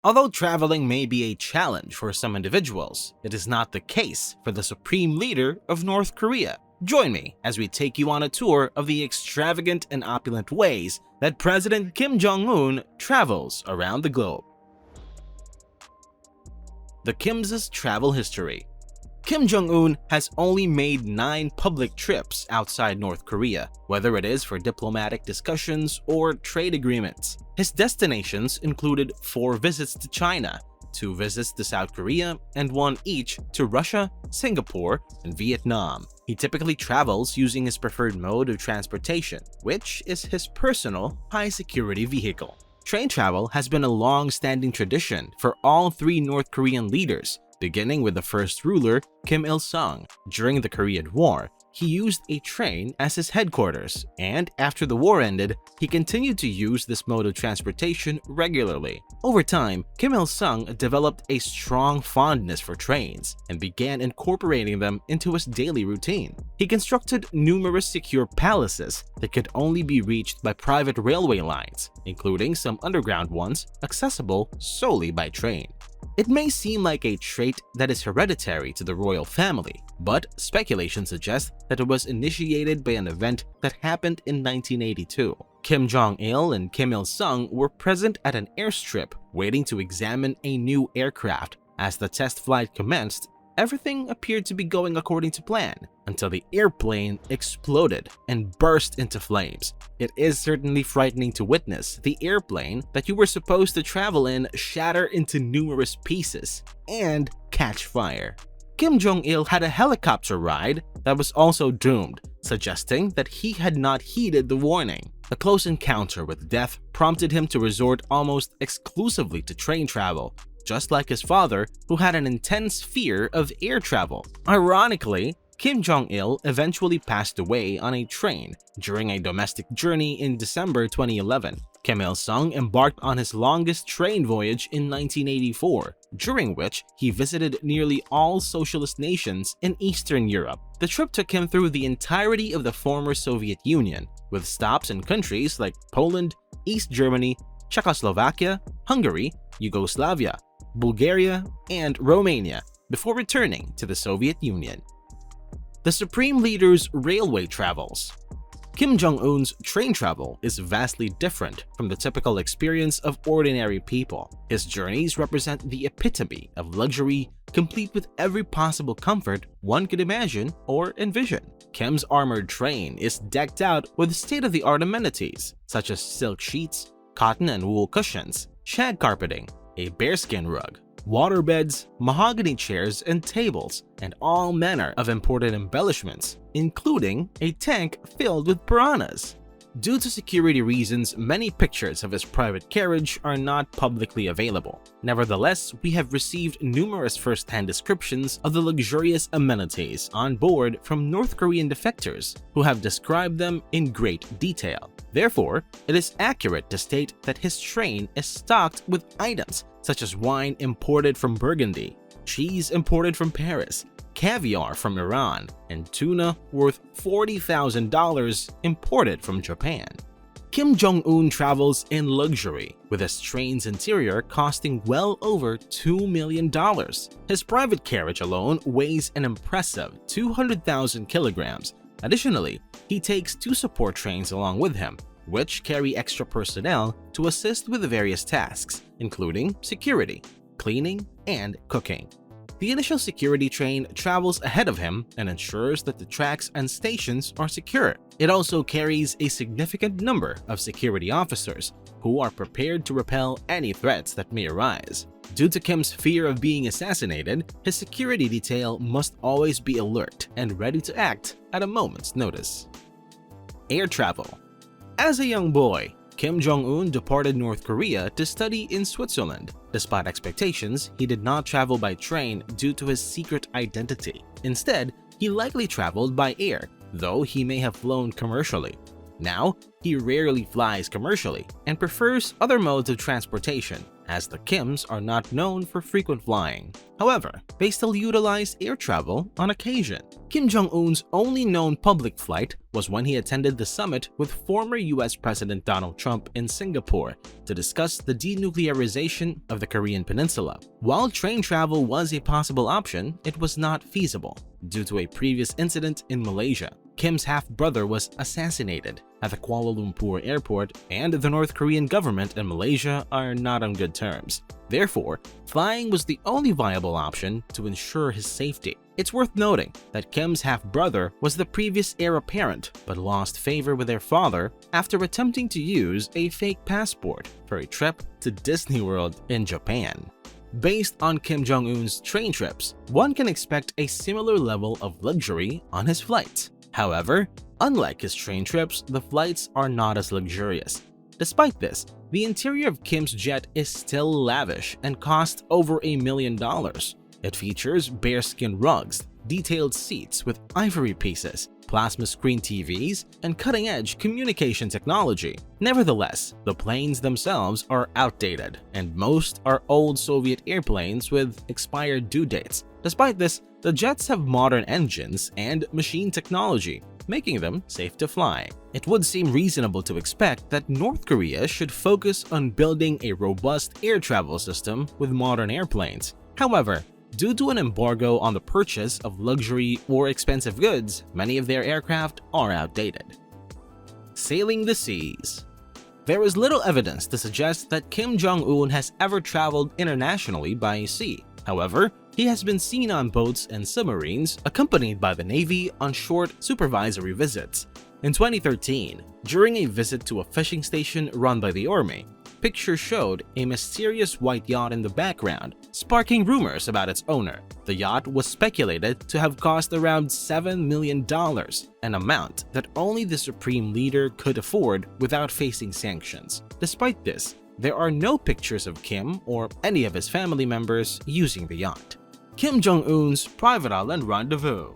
Although traveling may be a challenge for some individuals, it is not the case for the supreme leader of North Korea. Join me as we take you on a tour of the extravagant and opulent ways that President Kim Jong-un travels around the globe. The Kim's travel history. Kim Jong-un has only made 9 public trips outside North Korea, whether it is for diplomatic discussions or trade agreements. His destinations included 4 visits to China, 2 visits to South Korea, and 1 each to Russia, Singapore, and Vietnam. He typically travels using his preferred mode of transportation, which is his personal high-security vehicle. Train travel has been a long-standing tradition for all 3 North Korean leaders, beginning with the first ruler, Kim Il-sung. During the Korean War, he used a train as his headquarters, and after the war ended, he continued to use this mode of transportation regularly. Over time, Kim Il-sung developed a strong fondness for trains and began incorporating them into his daily routine. He constructed numerous secure palaces that could only be reached by private railway lines, including some underground ones accessible solely by train. It may seem like a trait that is hereditary to the royal family, but speculation suggests that it was initiated by an event that happened in 1982. Kim Jong-il and Kim Il-sung were present at an airstrip waiting to examine a new aircraft. As the test flight commenced, everything appeared to be going according to plan until the airplane exploded and burst into flames. It is certainly frightening to witness the airplane that you were supposed to travel in shatter into numerous pieces and catch fire. Kim Jong-il had a helicopter ride that was also doomed, suggesting that he had not heeded the warning. A close encounter with death prompted him to resort almost exclusively to train travel, just like his father, who had an intense fear of air travel. Ironically, Kim Jong-il eventually passed away on a train during a domestic journey in December 2011. Kim Il-sung embarked on his longest train voyage in 1984, during which he visited nearly all socialist nations in Eastern Europe. The trip took him through the entirety of the former Soviet Union, with stops in countries like Poland, East Germany, Czechoslovakia, Hungary, Yugoslavia, Bulgaria, and Romania, before returning to the Soviet Union. The Supreme Leader's railway travels. Kim Jong-un's train travel is vastly different from the typical experience of ordinary people. His journeys represent the epitome of luxury, complete with every possible comfort one could imagine or envision. Kim's armored train is decked out with state-of-the-art amenities such as silk sheets, cotton and wool cushions, shag carpeting, a bearskin rug, water beds, mahogany chairs and tables, and all manner of imported embellishments, including a tank filled with piranhas. Due to security reasons, many pictures of his private carriage are not publicly available. Nevertheless, we have received numerous first-hand descriptions of the luxurious amenities on board from North Korean defectors who have described them in great detail. Therefore, it is accurate to state that his train is stocked with items such as wine imported from Burgundy, cheese imported from Paris, caviar from Iran, and tuna worth $40,000 imported from Japan. Kim Jong-un travels in luxury, with his train's interior costing well over $2 million. His private carriage alone weighs an impressive 200,000 kilograms. Additionally, he takes 2 support trains along with him, which carry extra personnel to assist with various tasks, including security, cleaning, and cooking. The initial security train travels ahead of him and ensures that the tracks and stations are secure. It also carries a significant number of security officers who are prepared to repel any threats that may arise. Due to Kim's fear of being assassinated, his security detail must always be alert and ready to act at a moment's notice. Air travel. As a young boy, Kim Jong-un departed North Korea to study in Switzerland. Despite expectations, he did not travel by train due to his secret identity. Instead, he likely traveled by air, though he may have flown commercially. Now, he rarely flies commercially and prefers other modes of transportation, as the Kims are not known for frequent flying. However, they still utilize air travel on occasion. Kim Jong-un's only known public flight was when he attended the summit with former US President Donald Trump in Singapore to discuss the denuclearization of the Korean Peninsula. While train travel was a possible option, it was not feasible due to a previous incident in Malaysia. Kim's half-brother was assassinated at the Kuala Lumpur airport, and the North Korean government and Malaysia are not on good terms. Therefore, flying was the only viable option to ensure his safety. It's worth noting that Kim's half-brother was the previous heir apparent but lost favor with their father after attempting to use a fake passport for a trip to Disney World in Japan. Based on Kim Jong-un's train trips, one can expect a similar level of luxury on his flights. However, unlike his train trips, the flights are not as luxurious. Despite this, the interior of Kim's jet is still lavish and costs over $1 million. It features bearskin rugs, detailed seats with ivory pieces, plasma screen TVs, and cutting-edge communication technology. Nevertheless, the planes themselves are outdated, and most are old Soviet airplanes with expired due dates. Despite this, the jets have modern engines and machine technology, making them safe to fly. It would seem reasonable to expect that North Korea should focus on building a robust air travel system with modern airplanes. However, due to an embargo on the purchase of luxury or expensive goods, many of their aircraft are outdated. Sailing the seas. There is little evidence to suggest that Kim Jong-un has ever traveled internationally by sea. However, he has been seen on boats and submarines accompanied by the Navy on short supervisory visits. In 2013, during a visit to a fishing station run by the Army, pictures showed a mysterious white yacht in the background, sparking rumors about its owner. The yacht was speculated to have cost around $7 million, an amount that only the supreme leader could afford without facing sanctions. Despite this, there are no pictures of Kim or any of his family members using the yacht. Kim Jong-un's private island rendezvous.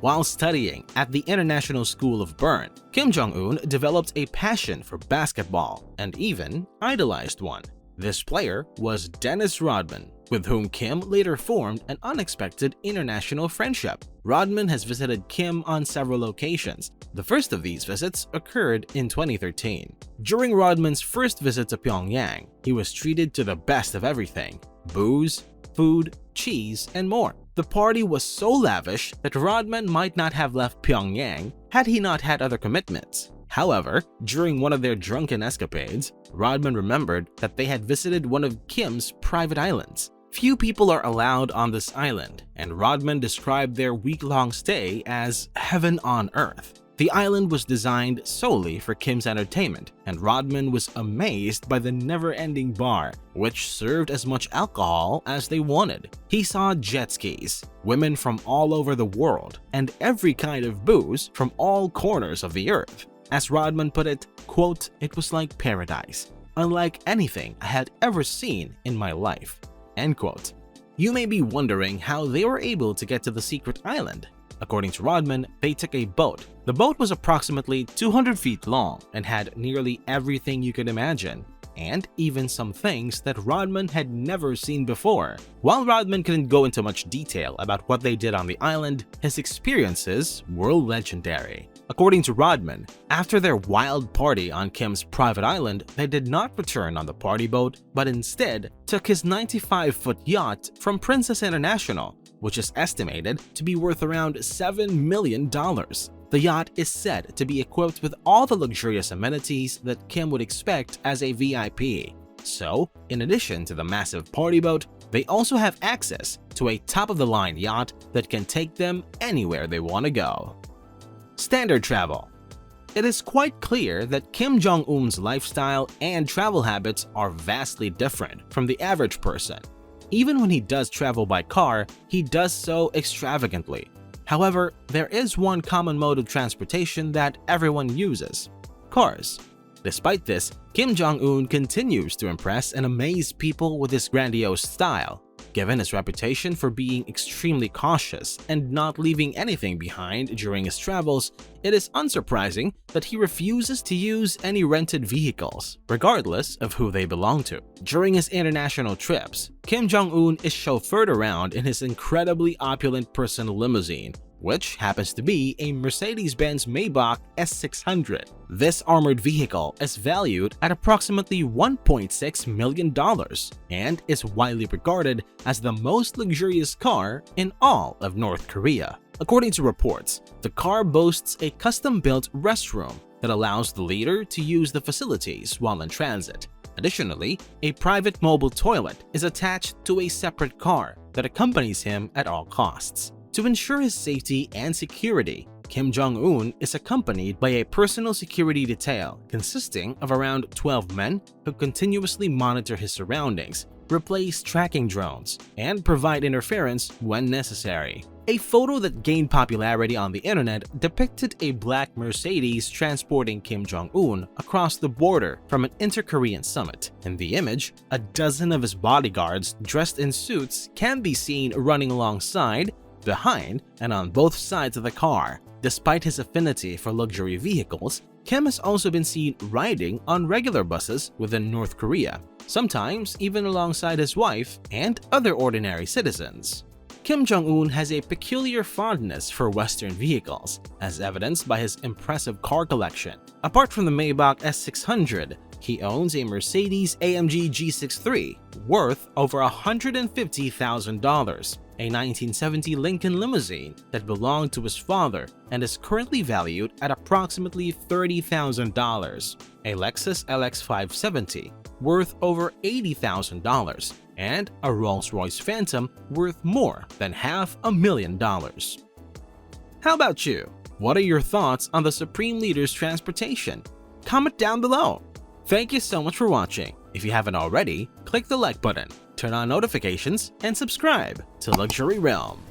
While studying at the International School of Bern, Kim Jong-un developed a passion for basketball and even idolized one. This player was Dennis Rodman, with whom Kim later formed an unexpected international friendship. Rodman has visited Kim on several occasions. The first of these visits occurred in 2013. During Rodman's first visit to Pyongyang, he was treated to the best of everything: booze, food, cheese, and more. The party was so lavish that Rodman might not have left Pyongyang had he not had other commitments. However, during one of their drunken escapades, Rodman remembered that they had visited one of Kim's private islands. Few people are allowed on this island, and Rodman described their week-long stay as heaven on earth. The island was designed solely for Kim's entertainment, and Rodman was amazed by the never-ending bar, which served as much alcohol as they wanted. He saw jet skis, women from all over the world, and every kind of booze from all corners of the earth. As Rodman put it, quote, "It was like paradise, unlike anything I had ever seen in my life," end quote. You may be wondering how they were able to get to the secret island. According to Rodman, they took a boat. The boat was approximately 200 feet long and had nearly everything you could imagine, and even some things that Rodman had never seen before. While Rodman couldn't go into much detail about what they did on the island, his experiences were legendary. According to Rodman, after their wild party on Kim's private island, they did not return on the party boat, but instead took his 95-foot yacht from Princess International, which is estimated to be worth around $7 million. The yacht is said to be equipped with all the luxurious amenities that Kim would expect as a VIP. So, in addition to the massive party boat, they also have access to a top-of-the-line yacht that can take them anywhere they want to go. Standard travel. It is quite clear that Kim Jong-un's lifestyle and travel habits are vastly different from the average person. Even when he does travel by car, he does so extravagantly. However, there is one common mode of transportation that everyone uses: cars. Despite this, Kim Jong-un continues to impress and amaze people with his grandiose style. Given his reputation for being extremely cautious and not leaving anything behind during his travels, it is unsurprising that he refuses to use any rented vehicles, regardless of who they belong to. During his international trips, Kim Jong-un is chauffeured around in his incredibly opulent personal limousine, which happens to be a Mercedes-Benz Maybach S600. This armored vehicle is valued at approximately $1.6 million and is widely regarded as the most luxurious car in all of North Korea. According to reports, the car boasts a custom-built restroom that allows the leader to use the facilities while in transit. Additionally, a private mobile toilet is attached to a separate car that accompanies him at all costs. To ensure his safety and security, Kim Jong-un is accompanied by a personal security detail consisting of around 12 men who continuously monitor his surroundings, replace tracking drones, and provide interference when necessary. A photo that gained popularity on the internet depicted a black Mercedes transporting Kim Jong-un across the border from an inter-Korean summit. In the image, a dozen of his bodyguards dressed in suits can be seen running alongside, behind, and on both sides of the car. Despite his affinity for luxury vehicles, Kim has also been seen riding on regular buses within North Korea, sometimes even alongside his wife and other ordinary citizens. Kim Jong-un has a peculiar fondness for Western vehicles, as evidenced by his impressive car collection. Apart from the Maybach S600, he owns a Mercedes-AMG G63 worth over $150,000, a 1970 Lincoln limousine that belonged to his father and is currently valued at approximately $30,000, a Lexus LX 570 worth over $80,000, and a Rolls-Royce Phantom worth more than $500,000. How about you? What are your thoughts on the Supreme Leader's transportation? Comment down below. Thank you so much for watching. If you haven't already, click the like button, turn on notifications, and subscribe to Luxury Realm.